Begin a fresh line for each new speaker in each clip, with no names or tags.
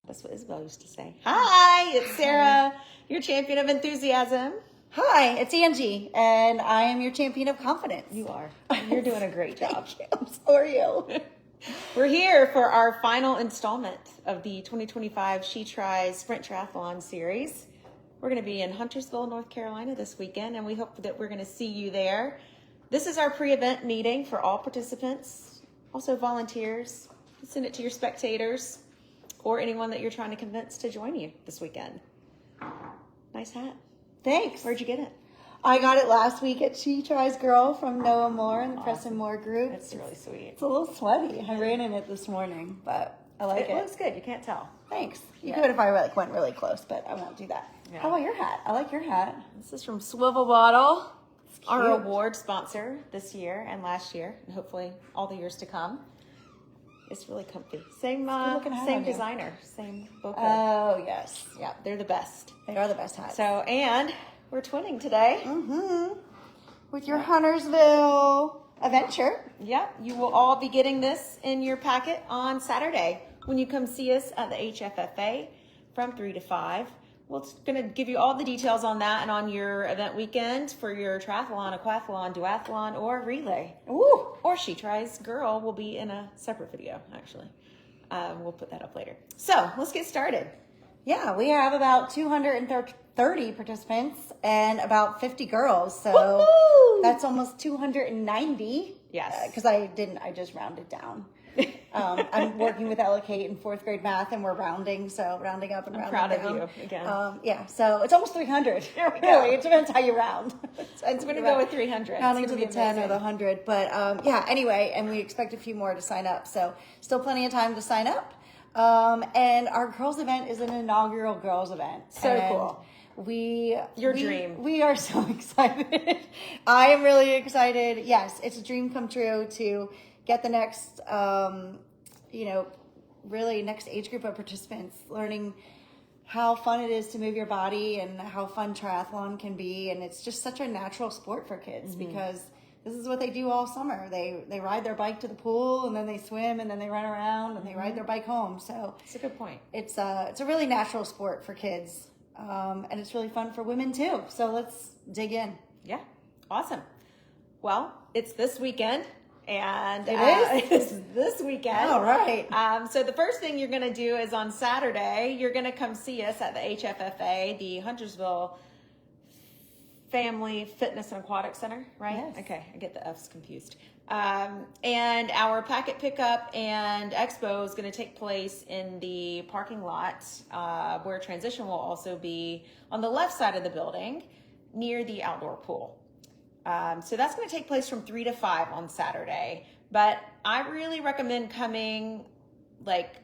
That's what Isabel used to say. Hi, it's Sarah, your champion of enthusiasm.
Hi, it's Angie, and I am your champion of confidence.
You are. You're doing a great job.
So are you.
We're here for our final installment of the 2025 She Tries Sprint Triathlon Series. We're going to be in Huntersville, North Carolina this weekend, and we hope that we're going to see you there. This is our pre-event meeting for all participants, also volunteers. Send it to your spectators or anyone that you're trying to convince to join you this weekend. Nice hat.
Thanks.
Where'd you get it?
I got it last week at She Tries Girl from Noah Moore and the Preston Moore group.
That's really sweet.
It's a little sweaty. I ran in it this morning, but I like it.
It looks good. You can't tell.
Thanks. You could if I went really close, but I won't do that.
Yeah.
How about your hat? I like your hat.
This is from Swivel Bottle, our award sponsor this year and last year, and hopefully all the years to come. It's really comfy. Same designer, same Boca.
Oh, yes.
Yeah, they're the best.
They are the best hats.
So, and we're twinning today.
Mm-hmm. With your Huntersville adventure.
Yep, you will all be getting this in your packet on Saturday when you come see us at the HFFA from 3 to 5. We're going to give you all the details on that and on your event weekend for your triathlon, aquathlon, duathlon, or relay.
Ooh.
Or She Tries Girl will be in a separate video, actually. We'll put that up later. So let's get started.
Yeah, we have about 230 participants and about 50 girls. So
Woo-hoo!
That's almost 290.
Yes.
Because I just rounded down. I'm working with Ella Kate in 4th grade math, and we're rounding up and rounding down.
I'm proud of you again.
Yeah, so it's almost 300.
There we go.
Really, it depends how you round.
I'm going to go with 300.
Rounding to the 10 or the 100. But yeah, anyway, and we expect a few more to sign up. So still plenty of time to sign up. And our girls event is an inaugural girls event.
So cool.
Your dream. We are so excited. I am really excited. Yes, it's a dream come true to get the next, really next age group of participants learning how fun it is to move your body and how fun triathlon can be. And it's just such a natural sport for kids because this is what they do all summer. They ride their bike to the pool and then they swim and then they run around and they ride their bike home. So
it's a good point.
It's a really natural sport for kids. And it's really fun for women too. So let's dig in.
Yeah. Awesome. Well, it's this weekend. And
it
is this weekend.
All right.
So the first thing you're going to do is on Saturday, you're going to come see us at the HFFA, the Huntersville Family Fitness and Aquatic Center, right?
Yes.
Okay, I get the F's confused. And our packet pickup and expo is going to take place in the parking lot, where transition will also be on the left side of the building near the outdoor pool. So that's going to take place from 3 to 5 on Saturday. But I really recommend coming like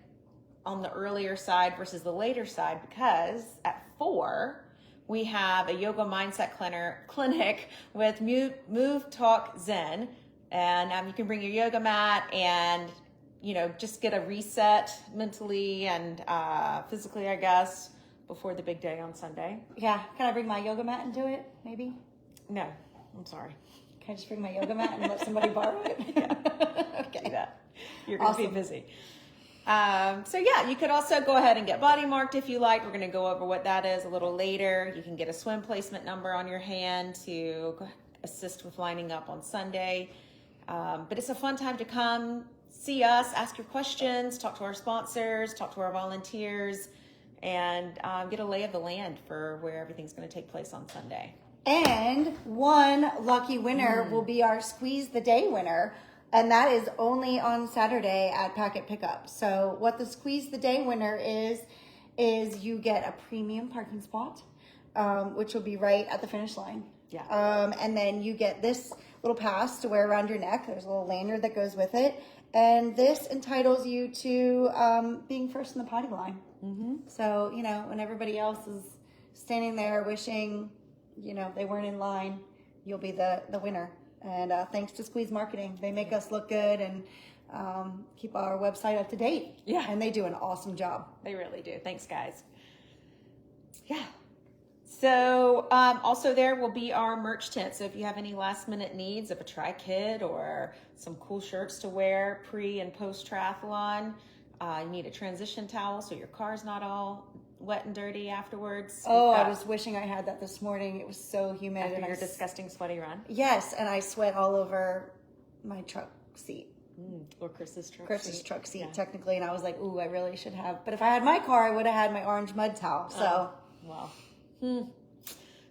on the earlier side versus the later side because at 4, we have a yoga mindset clinic with Move Talk Zen. And you can bring your yoga mat and, just get a reset mentally and physically, I guess, before the big day on Sunday.
Yeah. Can I bring my yoga mat and do it, maybe?
No. I'm sorry.
Can I just bring my yoga mat and let somebody borrow it?
Yeah.
Okay.
Do that. You're going to be busy. So yeah, you could also go ahead and get body marked if you like. We're going to go over what that is a little later. You can get a swim placement number on your hand to assist with lining up on Sunday. But it's a fun time to come see us, ask your questions, talk to our sponsors, talk to our volunteers, and get a lay of the land for where everything's going to take place on Sunday.
And one lucky winner will be our Squeeze the Day winner. And that is only on Saturday at Packet Pickup. So what the Squeeze the Day winner is you get a premium parking spot, which will be right at the finish line.
Yeah.
And then you get this little pass to wear around your neck. There's a little lanyard that goes with it. And this entitles you to being first in the potty line. Mm-hmm. So, when everybody else is standing there wishing they weren't in line, you'll be the winner. And thanks to Squeeze Marketing, they make us look good and keep our website up to date.
Yeah.
And they do an awesome job.
They really do. Thanks, guys. Yeah. So also there will be our merch tent. So if you have any last minute needs of a tri kit or some cool shirts to wear pre and post triathlon, You need a transition towel so your car's not all wet and dirty afterwards.
Oh, I was wishing I had that this morning. It was so humid.
After
and
your disgusting sweaty run.
Yes, and I sweat all over my truck seat.
Or Chris's truck
truck seat, technically. And I was like, ooh, I really should have. But if I had my car, I would have had my orange mud towel. So,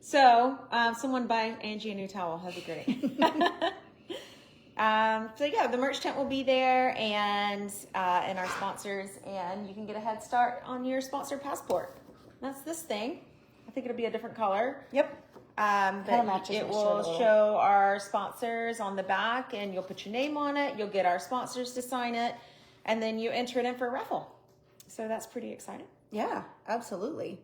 So, someone buy Angie a new towel. That'd be great. The merch tent will be there and our sponsors, and you can get a head start on your sponsor passport. That's this thing. I think it'll be a different color.
yep.
But it will show our sponsors on the back, and you'll put your name on it. You'll get our sponsors to sign it, and then you enter it in for a raffle. So that's pretty exciting.
Yeah, absolutely.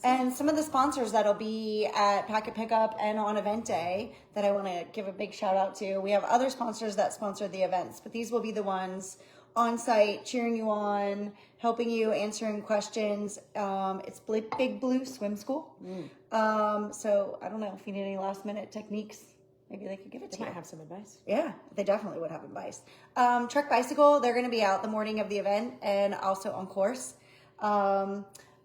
And some of the sponsors that'll be at Packet Pickup and on event day that I want to give a big shout out to. We have other sponsors that sponsor the events, but these will be the ones on site cheering you on, helping you, answering questions. It's Big Blue Swim School. So I don't know if you need any last minute techniques. Maybe they could give it to you.
They might have some advice.
Yeah, they definitely would have advice. Trek Bicycle, they're going to be out the morning of the event and also on course.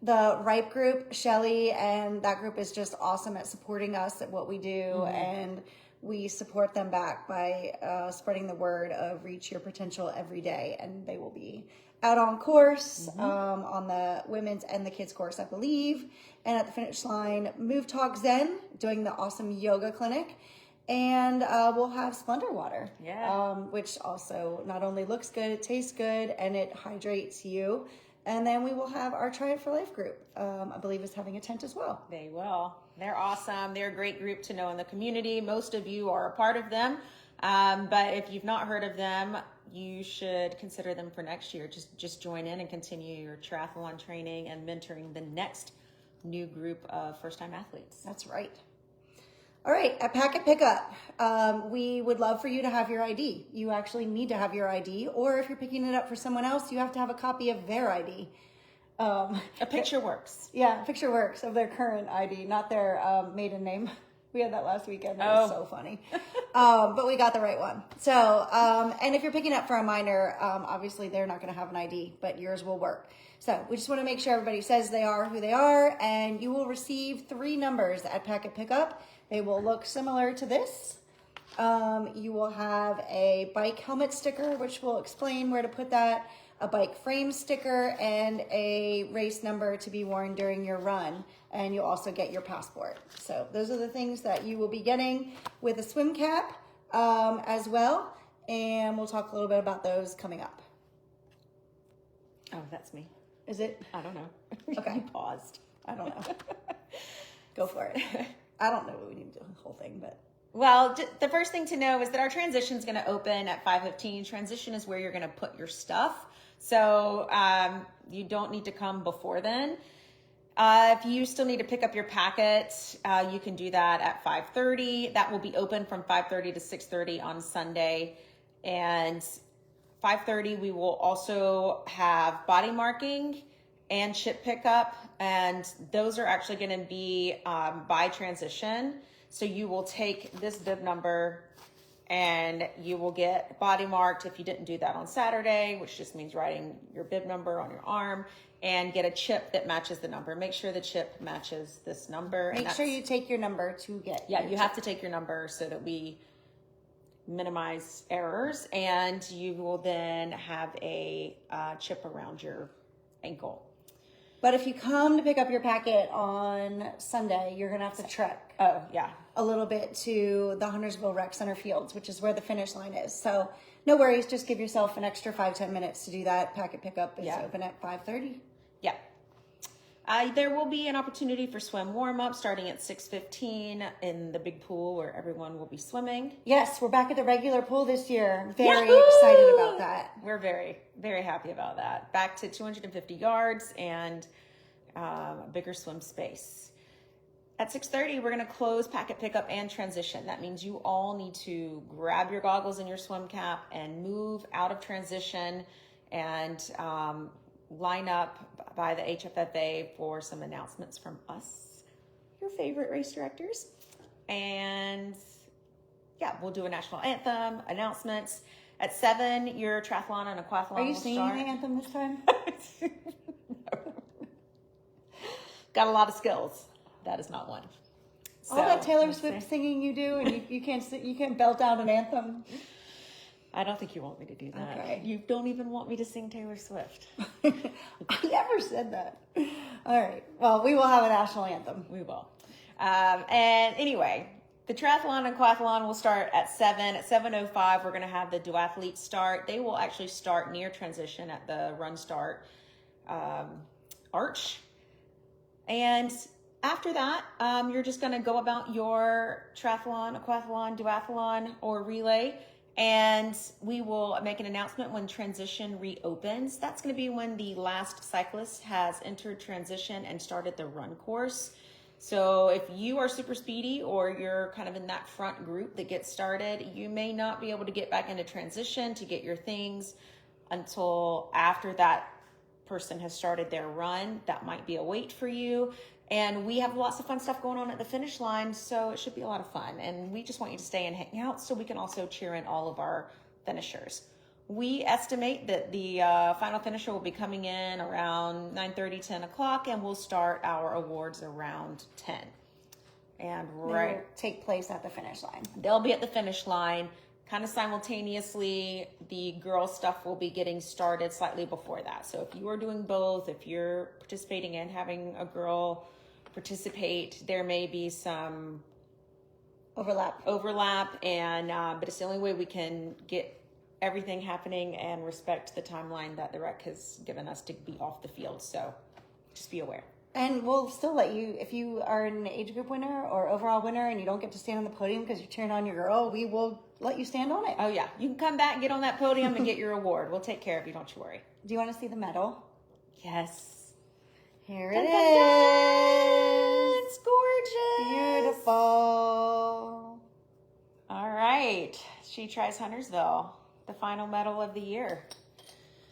The Ripe group, Shelly, and that group is just awesome at supporting us at what we do, and we support them back by spreading the word of reach your potential every day, and they will be out on course on the women's and the kids course, I believe, and at the finish line, Move Talk Zen doing the awesome yoga clinic, and we'll have Splendor Water, which also not only looks good, it tastes good, and it hydrates you. And then we will have our Try It for Life group, I believe is having a tent as well.
They will. They're awesome. They're a great group to know in the community. Most of you are a part of them. But if you've not heard of them, you should consider them for next year. Just join in and continue your triathlon training and mentoring the next new group of first-time athletes.
That's right. All right, at Packet Pickup, we would love for you to have your ID. You actually need to have your ID, or if you're picking it up for someone else, you have to have a copy of their ID.
A picture works.
Yeah, a picture works of their current ID, not their maiden name. We had that last weekend. That was so funny. But we got the right one. So, and if you're picking up for a minor, obviously they're not going to have an ID, but yours will work. So we just want to make sure everybody says they are who they are, and you will receive 3 numbers at Packet Pickup. They will look similar to this. You will have a bike helmet sticker, which will explain where to put that, a bike frame sticker, and a race number to be worn during your run. And you'll also get your passport. So those are the things that you will be getting with a swim cap as well. And we'll talk a little bit about those coming up.
Oh, that's me.
Is it?
I don't know.
Okay.
You paused.
I don't know. Go for it. I don't know what we need to do the whole thing, but.
Well, the first thing to know is that our transition is going to open at 5:15. Transition is where you're going to put your stuff. So you don't need to come before then. If you still need to pick up your packet, you can do that at 5:30. That will be open from 5:30 to 6:30 on Sunday. And 5:30, we will also have body marking and chip pickup. And those are actually going to be by transition. So you will take this bib number and you will get body marked if you didn't do that on Saturday, which just means writing your bib number on your arm, and get a chip that matches the number. Make sure the chip matches this number.
Make sure you take your number to get.
Yeah, you have to take your number so that we minimize errors, and you will then have a chip around your ankle.
But if you come to pick up your packet on Sunday, you're going to have to trek.
Oh, yeah.
A little bit to the Huntersville Rec Center Fields, which is where the finish line is. So no worries. Just give yourself an extra 5-10 minutes to do that. Packet pickup is open at 5:30.
Yeah. There will be an opportunity for swim warm-up starting at 6:15 in the big pool where everyone will be swimming.
Yes, we're back at the regular pool this year. Very
Yahoo!
excited about that.
We're very, very happy about that. Back to 250 yards and a bigger swim space. At 6:30, we're going to close packet pickup and transition. That means you all need to grab your goggles and your swim cap and move out of transition and line up by the HFFA for some announcements from us, your favorite race directors. And yeah, we'll do a national anthem, announcements, At 7, your triathlon and aquathlon
Are you
will
singing
start.
the anthem this time?
Got a lot of skills. That is not one.
All that Taylor
let's
Swift
see.
singing you do, and you can't belt out an anthem.
I don't think you want me to do that.
Okay.
You don't even want me to sing Taylor Swift.
I never said that. All right. Well, we will have a national anthem.
We will. And anyway, the triathlon and aquathlon will start at 7. At 7:05, we're going to have the duathletes start. They will actually start near transition at the run start arch. And after that, you're just going to go about your triathlon, aquathlon, duathlon, or relay. And we will make an announcement when transition reopens. That's going to be when the last cyclist has entered transition and started the run course. So if you are super speedy or you're kind of in that front group that gets started, you may not be able to get back into transition to get your things until after that person has started their run. That might be a wait for you. And we have lots of fun stuff going on at the finish line, so it should be a lot of fun. And we just want you to stay and hang out so we can also cheer in all of our finishers. We estimate that the final finisher will be coming in around 9:30, 10 o'clock, and we'll start our awards around 10. And
They will take place at the finish line.
they'll be at the finish line. Kind of simultaneously, the girl stuff will be getting started slightly before that. So if you are doing both, if you're participating and having a girl participate, there may be some
Overlap.
and but it's the only way we can get everything happening and respect the timeline that the rec has given us to be off the field. So just be aware.
And we'll still let you, if you are an age group winner or overall winner and you don't get to stand on the podium because you're cheering on your girl, we will let you stand on it.
Oh yeah, you can come back, get on that podium, and get your award. We'll take care of you. Don't you worry.
Do you want to see the medal?
Yes.
Here
Dun,
it
dun,
is.
dun. It's gorgeous.
Beautiful.
All right. She tries Huntersville, the final medal of the year.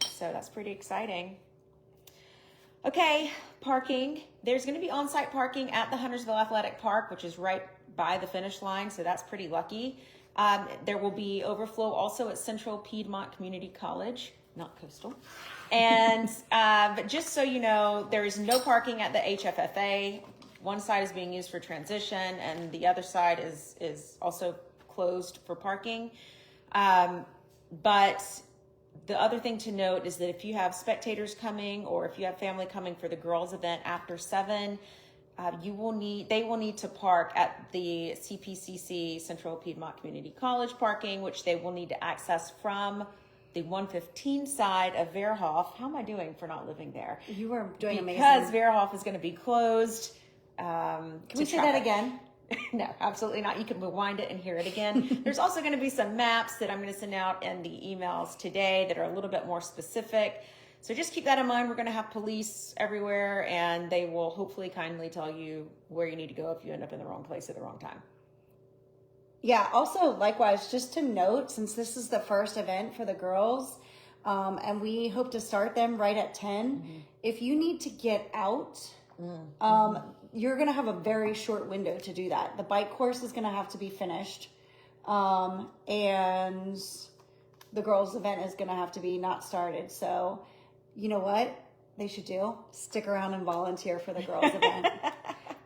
So that's pretty exciting. Okay, parking. There's going to be on-site parking at the Huntersville Athletic Park, which is right by the finish line, so that's pretty lucky. There will be overflow also at Central Piedmont Community College, not Coastal. And but just so you know, there is no parking at the HFFA. One side is being used for transition, and the other side is also closed for parking. But the other thing to note is that if you have spectators coming or if you have family coming for the girls event after 7, they will need to park at the CPCC Central Piedmont Community College parking, which they will need to access from the 115 side of Verhoff. How am I doing for not living there?
You are doing amazing.
Because Verhoff is going to be closed.
Can we say that again?
No, absolutely not. You can rewind it and hear it again. There's also going to be some maps that I'm going to send out in the emails today that are a little bit more specific. So just keep that in mind. We're going to have police everywhere, and they will hopefully kindly tell you where you need to go if you end up in the wrong place at the wrong time.
Yeah, also, likewise, just to note, since this is the first event for the girls, and we hope to start them right at 10, if you need to get out, you're going to have a very short window to do that. The bike course is going to have to be finished, and the girls' event is going to have to be not started. So, you know what they should do? Stick around and volunteer for the girls' event.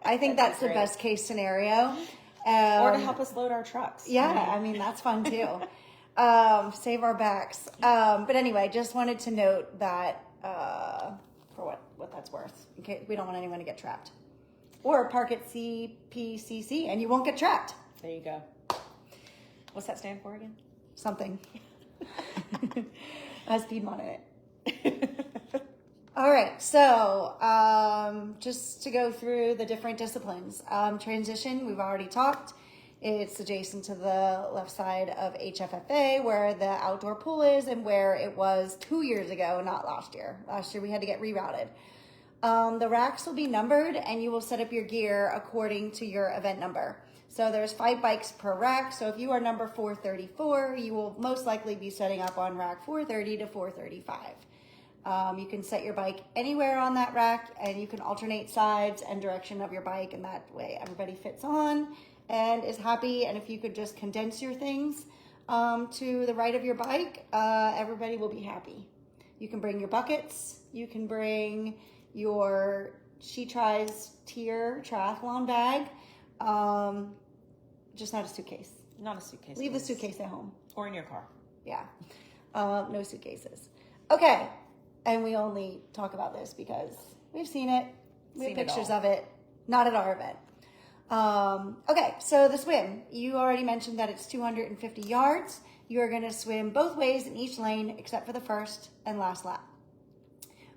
I think that's the best case scenario.
Or to help us load our trucks.
Yeah, I mean, that's fun too. Save our backs. But anyway, just wanted to note that for what that's worth. Okay, we don't want anyone to get trapped. Or park at CPCC and you won't get trapped.
There you go. What's that stand for again?
Something. Has Piedmont in it. All right, so just to go through the different disciplines. Transition, we've already talked. It's adjacent to the left side of HFFA where the outdoor pool is and where it was 2 years ago, not last year. Last year we had to get rerouted. The racks will be numbered and you will set up your gear according to your event number. So there's 5 bikes per rack. So if you are number 434, you will most likely be setting up on rack 430 to 435. You can set your bike anywhere on that rack and you can alternate sides and direction of your bike, and that way everybody fits on and is happy. And if you could just condense your things to the right of your bike, everybody will be happy. You can bring your buckets. You can bring your She Tries Tier triathlon bag. Just not a suitcase.
Not a suitcase.
Leave the
please.
suitcase at home.
Or in your car.
Yeah. No suitcases. Okay. And we only talk about this because we've seen it. We have pictures of it. Not at our event. Okay, so the swim. You already mentioned that it's 250 yards. You are going to swim both ways in each lane except for the first and last lap.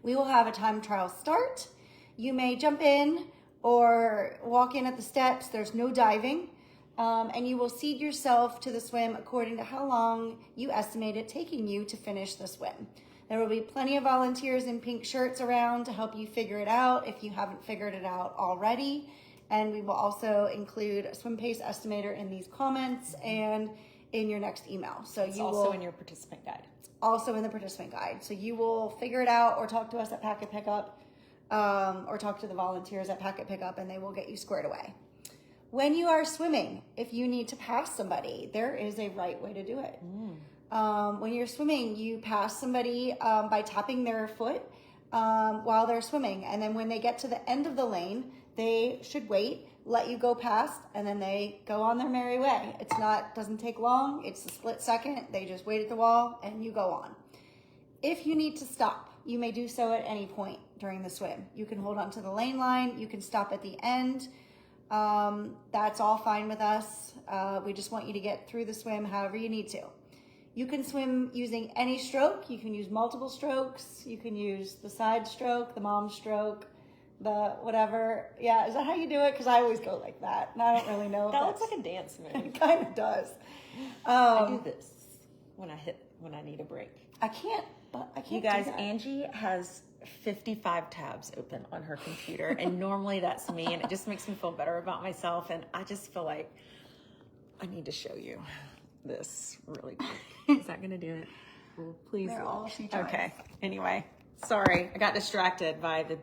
We will have a time trial start. You may jump in or walk in at the steps. There's no diving. And you will seed yourself to the swim according to how long you estimate it taking you to finish the swim. There will be plenty of volunteers in pink shirts around to help you figure it out if you haven't figured it out already. And we will also include a swim pace estimator in these comments and in your next email. So
it's
you
also
will,
in your participant guide.
also in the participant guide. So you will figure it out or talk to us at Packet Pickup or talk to the volunteers at Packet Pickup and they will get you squared away. When you are swimming, if you need to pass somebody, there is a right way to do it. When you're swimming, you pass somebody by tapping their foot while they're swimming. And then when they get to the end of the lane, they should wait, let you go past, and then they go on their merry way. Doesn't take long. It's a split second. They just wait at the wall and you go on. If you need to stop, you may do so at any point during the swim. You can hold on to the lane line. You can stop at the end. That's all fine with us. We just want you to get through the swim however you need to. You can swim using any stroke. You can use multiple strokes. You can use the side stroke, the mom stroke, the whatever. Yeah, is that how you do it? Because I always go like that, and I don't really know.
That looks like a dance move.
It kind of does.
I do this when I need a break.
I can't.
You guys, Angie has 55 tabs open on her computer, and normally that's me, and it just makes me feel better about myself, and I just feel like I need to show you this really quick. Is that going to do it? Please.
They're all She Tries.
Okay. Anyway, sorry. I got distracted by the...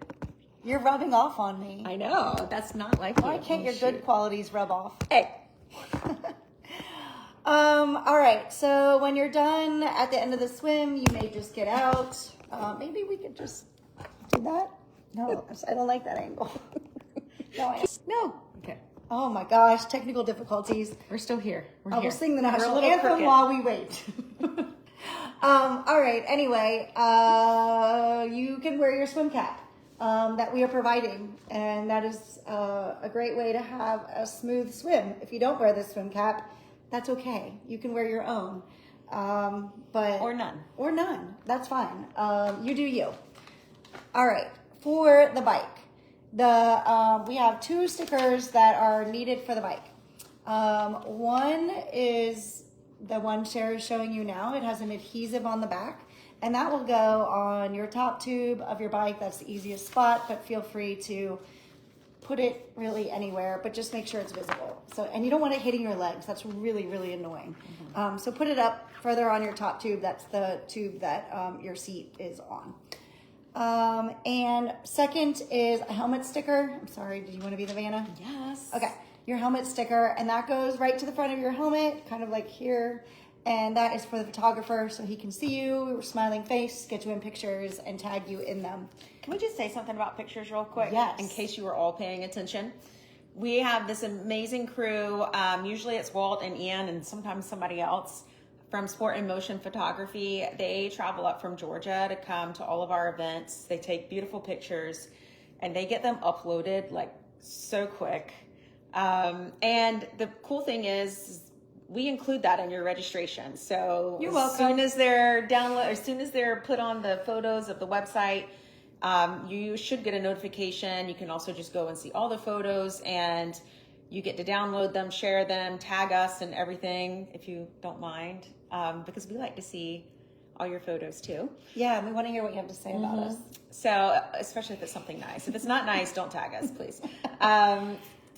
You're rubbing off on me.
I know. That's not like you.
Why can't your good qualities rub off?
Hey.
All right. So when you're done at the end of the swim, you may just get out. Maybe we could just do that. No, I don't like that angle. No.
Okay.
Oh my gosh, technical difficulties.
We're still here.
I will sing the national anthem while we wait. All right. Anyway, you can wear your swim cap that we are providing, and that is a great way to have a smooth swim. If you don't wear this swim cap, that's okay. You can wear your own,
or none.
That's fine. You do you. All right. For the bike. We have 2 stickers that are needed for the bike. One is the one Sarah is showing you now. It has an adhesive on the back, and that will go on your top tube of your bike. That's the easiest spot, but feel free to put it really anywhere, but just make sure it's visible. And you don't want it hitting your legs. That's really, really annoying. So put it up further on your top tube. That's the tube that your seat is on. And second is a helmet sticker. I'm sorry, did you want to be the Vanna?
Yes.
Okay, your helmet sticker, and that goes right to the front of your helmet, kind of like here. And that is for the photographer, so he can see you, your smiling face, get you in pictures, and tag you in them.
Can we just say something about pictures real quick?
Yes.
In case you were all paying attention. We have this amazing crew. Usually it's Walt and Ian and sometimes somebody else from Sport and Motion Photography. They travel up from Georgia to come to all of our events. They take beautiful pictures and they get them uploaded like so quick. And the cool thing is we include that in your registration. So
You're
as
welcome.
soon as they're put on the photos of the website, you should get a notification. You can also just go and see all the photos and you get to download them, share them, tag us and everything if you don't mind, because we like to see all your photos too.
Yeah, we want to hear what you have to say about us.
So especially if it's something nice. If it's not nice, don't tag us, please.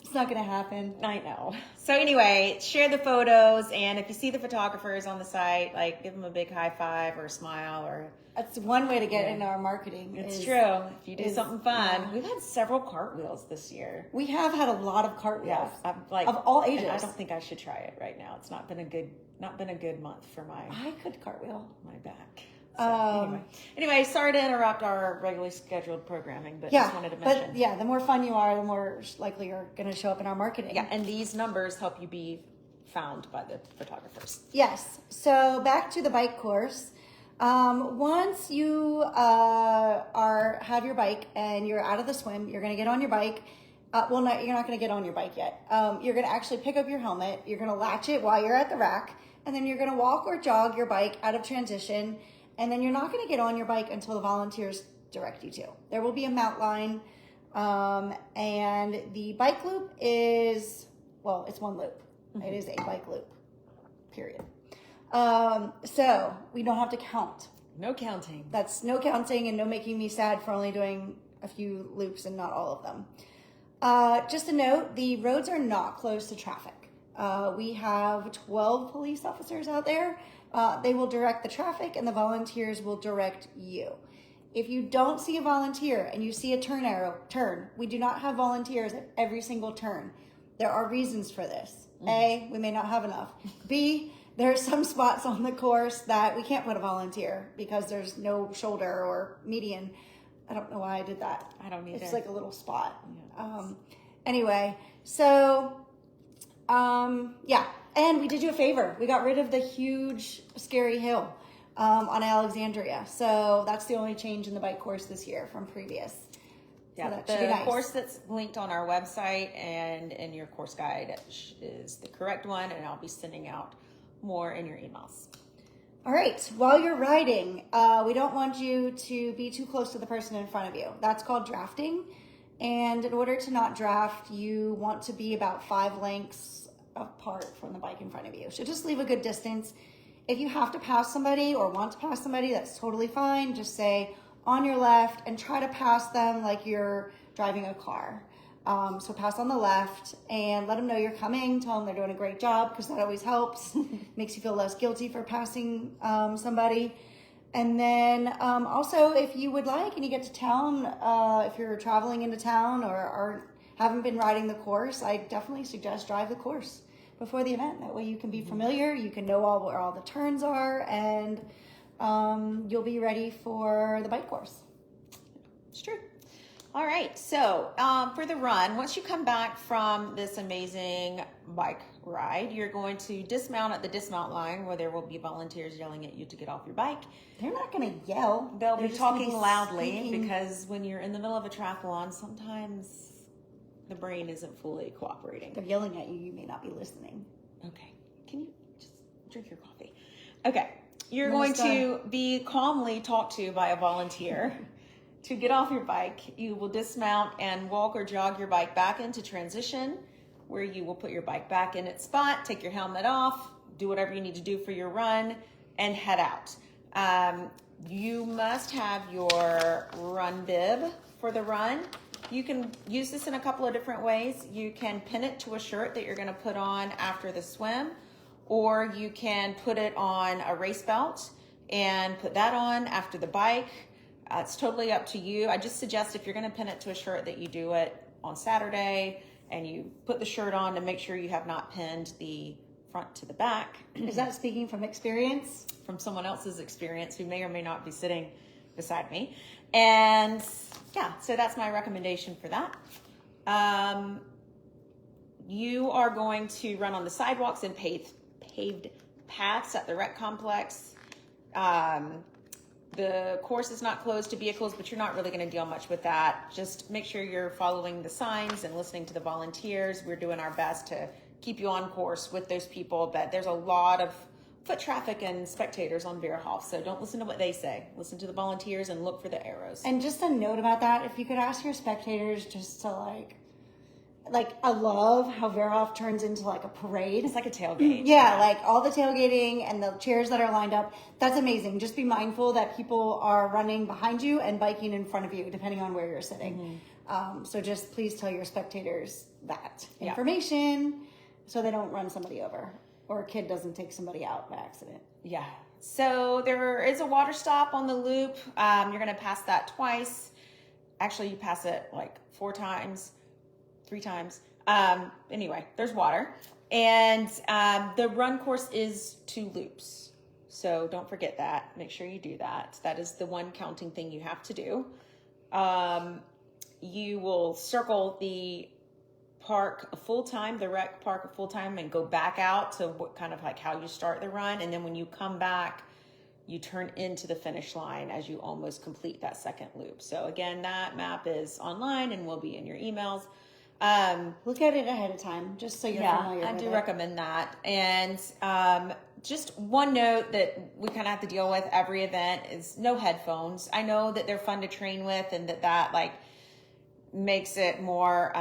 It's not going to happen.
I know. So anyway, share the photos, and if you see the photographers on the site, like give them a big high five or a smile, or
That's one way to get into our marketing.
it's true. If you do something fun, we've had several cartwheels this year.
We have had a lot of cartwheels.
I'm like,
of all ages.
I don't think I should try it right now. It's not been a good month for
I could cartwheel.
my back. So, anyway, sorry to interrupt our regularly scheduled programming, but just wanted to mention.
But yeah, the more fun you are, the more likely you're going to show up in our marketing.
Yeah, and these numbers help you be found by the photographers.
Yes. So back to the bike course. Once you have your bike and you're out of the swim, you're going to get on your bike. You're not going to get on your bike yet. You're going to actually pick up your helmet. You're going to latch it while you're at the rack, and then you're going to walk or jog your bike out of transition. And then you're not going to get on your bike until the volunteers direct you to. There will be a mount line, and the bike loop is, it's one loop. Mm-hmm. It is a bike loop, period. So we don't have to count.
No counting.
That's no counting and no making me sad for only doing a few loops and not all of them. Just a note, the roads are not closed to traffic. We have 12 police officers out there. They will direct the traffic and the volunteers will direct you. If you don't see a volunteer and you see a turn. We do not have volunteers at every single turn. There are reasons for this. A, we may not have enough. B, there are some spots on the course that we can't put a volunteer because there's no shoulder or median. I don't know why I did that.
I don't either.
It's like a little spot.
Yeah,
anyway, so yeah. And we did you a favor. We got rid of the huge, scary hill on Alexandria. So that's the only change in the bike course this year from previous.
Yeah,
so that
the
should be nice.
course that's linked on our website and in your course guide is the correct one, and I'll be sending out more in your emails.
All right. While you're riding, we don't want you to be too close to the person in front of you. That's called drafting. And in order to not draft, you want to be about 5 lengths apart from the bike in front of you. So just leave a good distance. If you have to pass somebody or want to pass somebody, that's totally fine. Just say on your left and try to pass them like you're driving a car. So pass on the left and let them know you're coming. Tell them they're doing a great job because that always helps. Makes you feel less guilty for passing somebody. And then also, if you would like and you get to town, if you're traveling into town or haven't been riding the course, I definitely suggest drive the course before the event. That way you can be familiar, you can know where all the turns are, and you'll be ready for the bike course.
It's true. All right, so for the run, once you come back from this amazing bike ride, you're going to dismount at the dismount line where there will be volunteers yelling at you to get off your bike.
They're not going to yell.
They'll be talking loudly because when you're in the middle of a triathlon, sometimes the brain isn't fully cooperating.
They're yelling at you. You may not be listening.
Okay. Can you just drink your coffee? Okay. You're going to be calmly talked to by a volunteer. To get off your bike, you will dismount and walk or jog your bike back into transition, where you will put your bike back in its spot, take your helmet off, do whatever you need to do for your run, and head out. You must have your run bib for the run. You can use this in a couple of different ways. You can pin it to a shirt that you're going to put on after the swim, or you can put it on a race belt and put that on after the bike. It's totally up to you. I just suggest if you're going to pin it to a shirt that you do it on Saturday and you put the shirt on to make sure you have not pinned the front to the back.
Is that speaking from experience?
From someone else's experience who may or may not be sitting beside me. And yeah, so that's my recommendation for that. You are going to run on the sidewalks and paved paths at the rec complex. The course is not closed to vehicles, but you're not really going to deal much with that. Just make sure you're following the signs and listening to the volunteers. We're doing our best to keep you on course with those people, but there's a lot of foot traffic and spectators on Beerhoff, so don't listen to what they say. Listen to the volunteers and look for the arrows.
And just a note about that, if you could ask your spectators just to I love how Verhoff turns into like a parade.
It's like a tailgate.
Yeah, like all the tailgating and the chairs that are lined up. That's amazing. Just be mindful that people are running behind you and biking in front of you, depending on where you're sitting. So just please tell your spectators that information so they don't run somebody over or a kid doesn't take somebody out by accident.
Yeah. So there is a water stop on the loop. You're going to pass that twice. Actually, you pass it like 3 times. Anyway, there's water. And the run course is 2 loops. So don't forget that. Make sure you do that. That is the one counting thing you have to do. You will circle the park a full time, the rec park a full time, and go back out to what kind of like how you start the run. And then when you come back, you turn into the finish line as you almost complete that second loop. So again, that map is online and will be in your emails.
Look at it ahead of time, just so you're familiar
I
with
do
it.
recommend that. And just one note that we kind of have to deal with every event is no headphones. I know that they're fun to train with and that like makes it more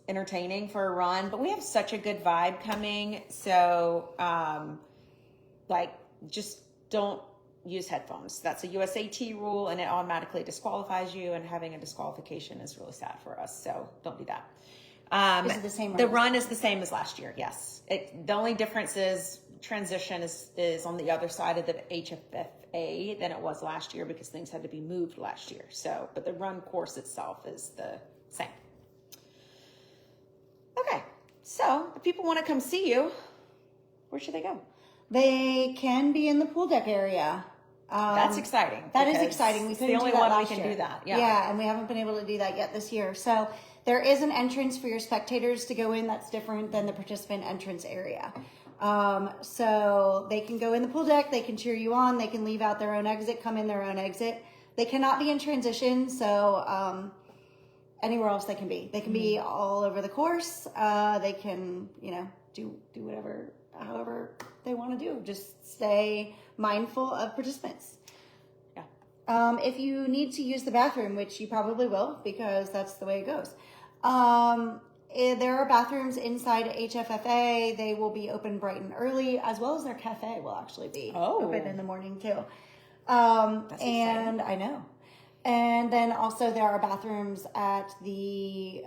entertaining for a run, but we have such a good vibe coming. So just don't use headphones. That's a USAT rule and it automatically disqualifies you, and having a disqualification is really sad for us. So don't do that.
Is it the same?
The run is the same as last year. Yes. The only difference is transition is on the other side of the HFFA than it was last year because things had to be moved last year. So, but the run course itself is the same. Okay. So if people want to come see you, where should they go?
They can be in the pool deck area.
That's exciting.
That is exciting. We couldn't
the only
do that
one
last
we can
year.
do that.
Yeah, and we haven't been able to do that yet this year. So there is an entrance for your spectators to go in that's different than the participant entrance area. So they can go in the pool deck, they can cheer you on, they can leave out their own exit, come in their own exit. They cannot be in transition, so anywhere else they can be. They can be all over the course. They can, do whatever, however they want to do. Just stay mindful of participants. Yeah. If you need to use the bathroom, which you probably will because that's the way it goes. There are bathrooms inside HFFA. They will be open bright and early, as well as their cafe will actually be open in the morning too.
That's
and
exciting.
I know. And then also there are bathrooms at the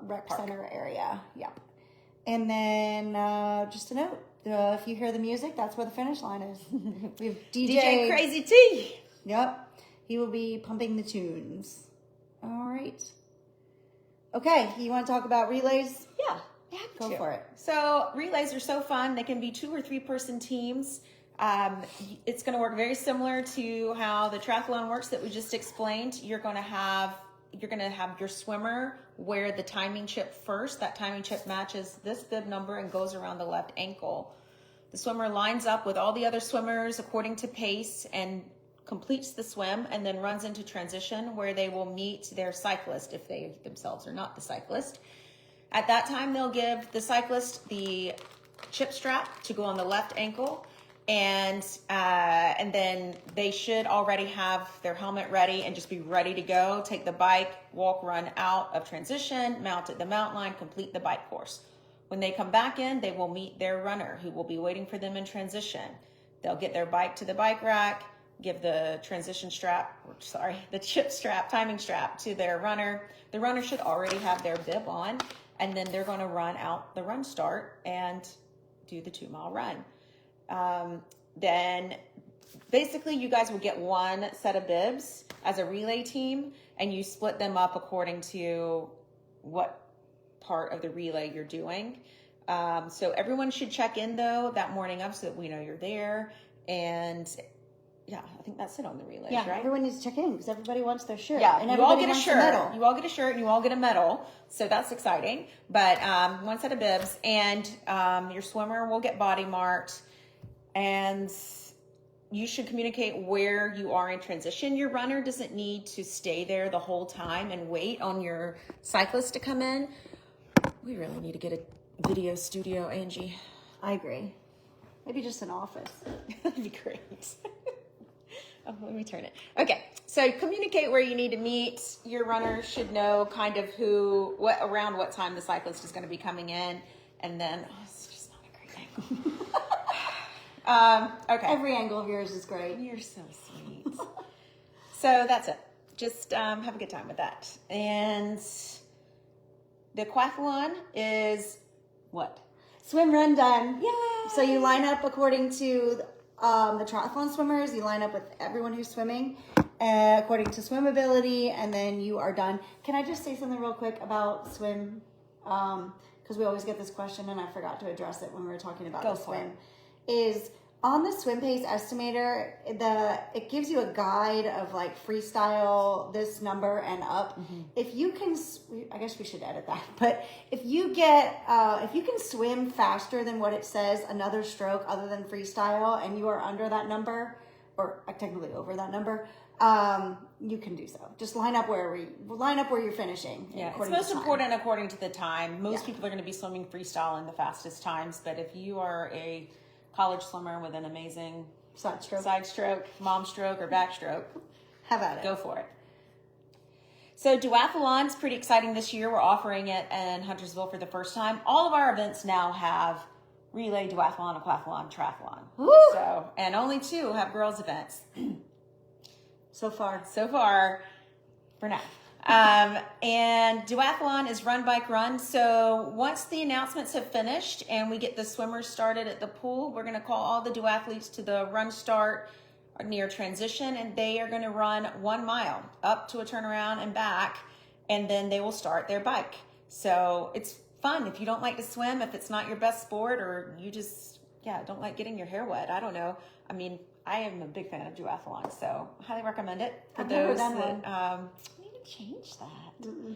rec center area. Yep. And then just a note, if you hear the music, that's where the finish line is. We have
DJ Crazy T.
Yep. He will be pumping the tunes. All right. Okay, you want to talk about relays?
Yeah.
Go for it.
So relays are so fun. They can be 2 or 3 person teams. It's going to work very similar to how the triathlon works that we just explained. You're going to have your swimmer wear the timing chip first. That timing chip matches this bib number and goes around the left ankle. The swimmer lines up with all the other swimmers according to pace and completes the swim, and then runs into transition where they will meet their cyclist if they themselves are not the cyclist. At that time, they'll give the cyclist the chip strap to go on the left ankle, and then they should already have their helmet ready and just be ready to go. Take the bike, walk, run out of transition, mount at the mountain line, complete the bike course. When they come back in, they will meet their runner who will be waiting for them in transition. They'll get their bike to the bike rack, give the the chip strap, timing strap to their runner. The runner should already have their bib on, and then they're going to run out the run start and do the 2-mile run. Then basically you guys will get one set of bibs as a relay team, and you split them up according to what part of the relay you're doing. So everyone should check in though that morning up so that we know you're there. And yeah, I think that's it on the relays, right?
Everyone needs to check in because everybody wants their shirt.
Yeah,
and
you all
everybody
get a
wants
shirt.
medal.
You all get a shirt and you all get a medal. So that's exciting. But one set of bibs, and your swimmer will get body marked, and you should communicate where you are in transition. Your runner doesn't need to stay there the whole time and wait on your cyclist to come in. We really need to get a video studio, Angie.
I agree. Maybe just an office.
That'd be great. Oh, let me turn it. Okay, so communicate where you need to meet. Your runner should know kind of around what time the cyclist is going to be coming in, and then it's just not a great angle. Okay.
Every angle of yours is great.
You're so sweet. So that's it. Just have a good time with that. And the aquathlon is what?
Swim, run, done.
Yay!
So you line up according to the triathlon swimmers. You line up with everyone who's swimming according to swim ability, and then you are done. Can I just say something real quick about swim? Because we always get this question, and I forgot to address it when we were talking about the swim. Is on the swim pace estimator, it gives you a guide of like freestyle, this number and up. Mm-hmm. If you can, I guess we should edit that. But if you can swim faster than what it says, another stroke other than freestyle, and you are under that number, or technically over that number, you can do so. Just line up where you're finishing.
Yeah, it's most important according to the time. Most people are going to be swimming freestyle in the fastest times, but if you are a college swimmer with an amazing side stroke, mom stroke, or backstroke,
have at it.
Go for it. So duathlon's pretty exciting this year. We're offering it in Huntersville for the first time. All of our events now have relay, duathlon, aquathlon, triathlon.
Woo!
So, and only 2 have girls events.
So far,
for now. And duathlon is run, bike, run. So once the announcements have finished and we get the swimmers started at the pool, we're going to call all the duathletes to the run start near transition, and they are going to run 1 mile up to a turnaround and back, and then they will start their bike. So it's fun. If you don't like to swim, if it's not your best sport, or you just, don't like getting your hair wet, I don't know. I mean, I am a big fan of duathlon, so highly recommend it for those that need to change that.
Mm-mm.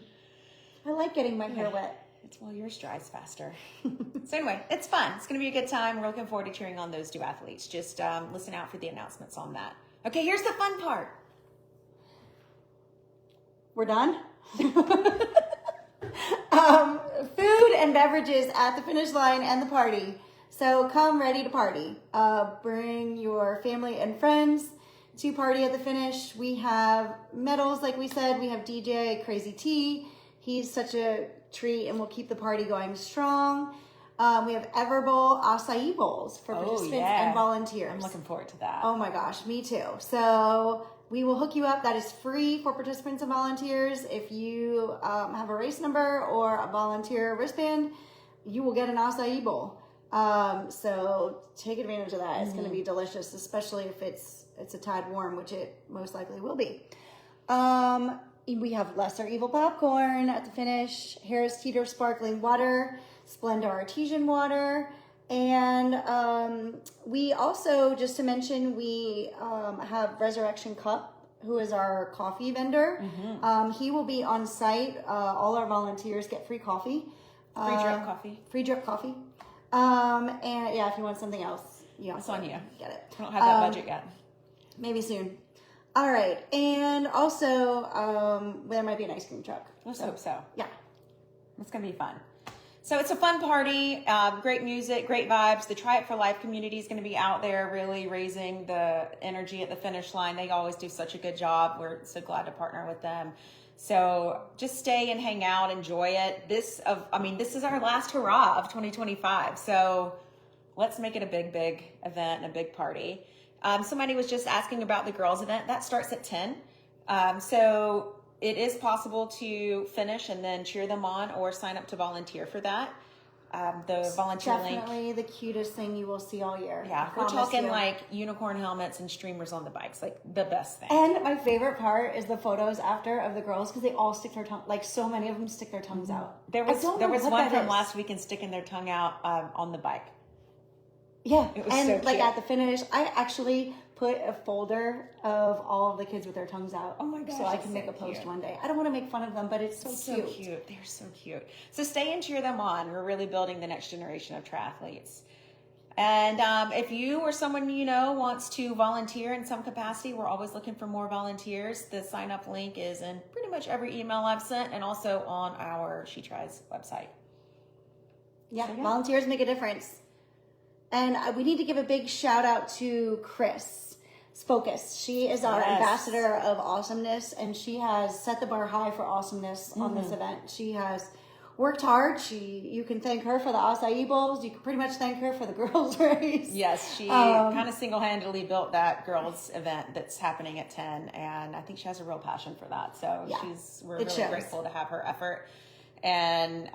I like getting my hair wet.
Well, yours dries faster. So anyway, it's fun. It's going to be a good time. We're looking forward to cheering on those duathletes. Just listen out for the announcements on that. Okay, here's the fun part.
We're done? Food and beverages at the finish line and the party. So come ready to party. Bring your family and friends to party at the finish. We have medals, like we said. We have DJ Crazy T. He's such a treat, and we'll keep the party going strong. We have Everbowl acai bowls for participants and volunteers.
I'm looking forward to that.
Oh my gosh, me too. So we will hook you up. That is free for participants and volunteers. If you have a race number or a volunteer wristband, you will get an acai bowl. So take advantage of that. Mm-hmm. It's going to be delicious, especially if it's a tad warm, which it most likely will be. We have Lesser Evil popcorn at the finish, Harris Teeter sparkling water, Splenda artesian water, and we also, just to mention, we have Resurrection Cup, who is our coffee vendor. Mm-hmm. He will be on site. All our volunteers get free coffee. Free drip coffee. And if you want something else,
it's on you.
Get it.
I don't have that budget yet.
Maybe soon. All right, and also there might be an ice cream truck.
Let's hope so.
Yeah,
it's gonna be fun. So it's a fun party, great music, great vibes. The Try It for Life community is going to be out there really raising the energy at the finish line. They always do such a good job. We're so glad to partner with them. So just stay and hang out, enjoy it. This is our last hurrah of 2025. So let's make it a big, big event and a big party. Somebody was just asking about the girls event. That starts at 10. So it is possible to finish and then cheer them on or sign up to volunteer for that. The volunteer link.
Definitely the cutest thing you will see all year.
Yeah, we're talking like unicorn helmets and streamers on the bikes, like the best thing.
And my favorite part is the photos after of the girls, because they all stick their tongue, like so many of them stick their tongues out.
There was one from last weekend sticking their tongue out on the bike.
Yeah,
it was
and
so cute.
Like at the finish, I actually put a folder of all of the kids with their tongues out.
Oh my gosh,
so I can make a post one day. I don't want to make fun of them, but it's so cute.
They're so cute. So stay and cheer them on. We're really building the next generation of triathletes. And if you or someone you know wants to volunteer in some capacity, we're always looking for more volunteers. The sign up link is in pretty much every email I've sent, and also on our She Tries website.
Yeah, volunteers make a difference. And we need to give a big shout out to Chris. focused. She is our
Yes.
ambassador of awesomeness, and she has set the bar high for awesomeness on this event. She has worked hard. You can thank her for the acai bowls. You can pretty much thank her for the girls' race.
Yes, she kind of single-handedly built that girls' event that's happening at 10, and I think she has a real passion for that. So
Yeah,
we're
it
really
shows.
grateful to have her effort. And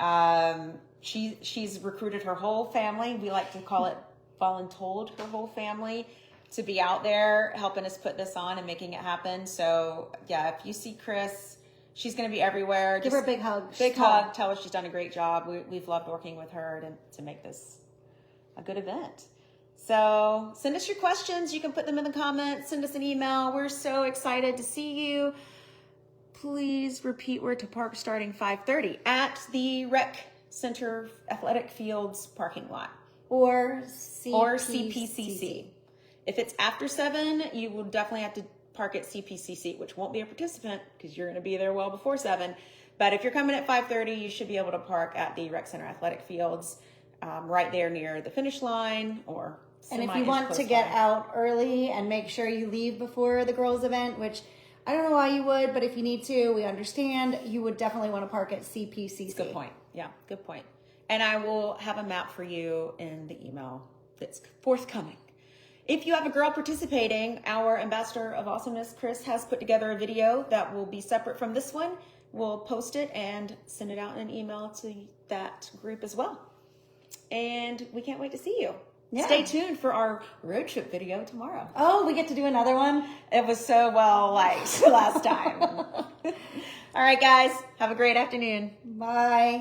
she's recruited her whole family. We like to call it voluntold, her whole family, to be out there helping us put this on and making it happen. So yeah, if you see Chris, she's going to be everywhere.
Give her a big hug.
Big
She's tall.
hug. Tell her she's done a great job. We've loved working with her to make this a good event. So send us your questions. You can put them in the comments. Send us an email. We're so excited to see you. Please repeat where to park starting 5:30 at the Rec Center Athletic Fields parking lot.
Or
Or CPCC. If it's after 7, you will definitely have to park at CPCC, which won't be a participant because you're going to be there well before 7. But if you're coming at 5:30, you should be able to park at the Rec Center Athletic Fields, right there near the finish line, or
And if you want to get out early and make sure you leave before the girls' event, which I don't know why you would, but if you need to, we understand. You would definitely want to park at CPCC.
Good point. Yeah, good point. And I will have a map for you in the email that's forthcoming. If you have a girl participating, our Ambassador of Awesomeness, Chris, has put together a video that will be separate from this one. We'll post it and send it out in an email to that group as well. And we can't wait to see you.
Yeah.
Stay tuned for our road trip video tomorrow.
Oh, we get to do another one?
It was so well liked last time. All right, guys. Have a great afternoon.
Bye.